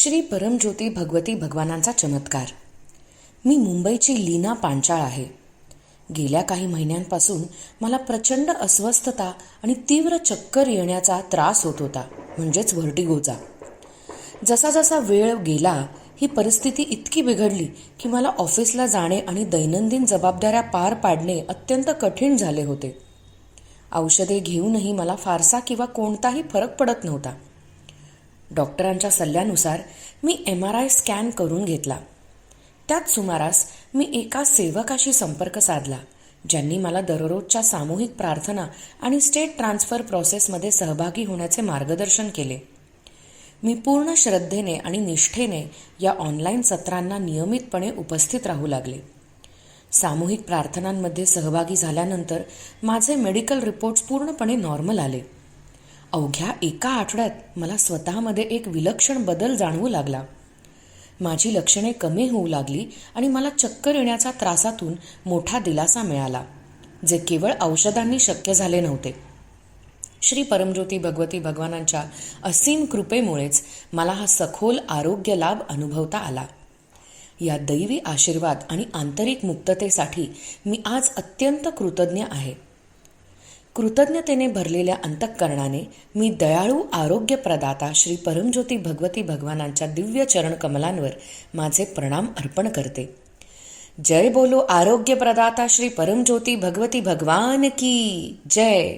श्री परमज्योती भगवती भगवानांचा चमत्कार. मी मुंबईची लीना पांचाळ आहे. गेल्या काही महिन्यांपासून मला प्रचंड अस्वस्थता आणि तीव्र चक्कर येण्याचा त्रास होत होता, म्हणजेच व्हर्टिगोचा. जसा जसा वेळ गेला ही परिस्थिती इतकी बिघडली की मला ऑफिसला जाणे आणि दैनंदिन जबाबदाऱ्या पार पाडणे अत्यंत कठीण झाले होते. औषधे घेऊनही मला फारसा किंवा कोणताही फरक पडत नव्हता. डॉक्टरांच्या सल्ल्यानुसार मी MRI स्कॅन करून घेतला. त्याच सुमारास मी एका सेवकाशी संपर्क साधला, ज्यांनी मला दररोजच्या सामूहिक प्रार्थना आणि स्टेट ट्रान्सफर प्रोसेसमध्ये सहभागी होण्याचे मार्गदर्शन केले. मी पूर्ण श्रद्धेने आणि निष्ठेने या ऑनलाईन सत्रांना नियमितपणे उपस्थित राहू लागले. सामूहिक प्रार्थनांमध्ये सहभागी झाल्यानंतर माझे मेडिकल रिपोर्ट्स पूर्णपणे नॉर्मल आले. अवघ्या एका आठवड्यात मला स्वतःमध्ये एक विलक्षण बदल जाणवू लागला. माझी लक्षणे कमी होऊ लागली आणि मला चक्कर येण्याच्या त्रासातून मोठा दिलासा मिळाला, जे केवळ औषधांनी शक्य झाले नव्हते. श्री परमज्योती भगवती भगवानांच्या असीम कृपेमुळेच मला हा सखोल आरोग्य लाभ अनुभवता आला. या दैवी आशीर्वाद आणि आंतरिक मुक्ततेसाठी मी आज अत्यंत कृतज्ञ आहे. कृतज्ञतेने भरलेल्या अंतःकरणाने मी दयाळू आरोग्य प्रदाता श्री परमज्योती भगवती भगवानांच्या दिव्य चरण कमलांवर माझे प्रणाम अर्पण करते. जय बोलो आरोग्य प्रदाता श्री परमज्योती भगवती भगवान की जय.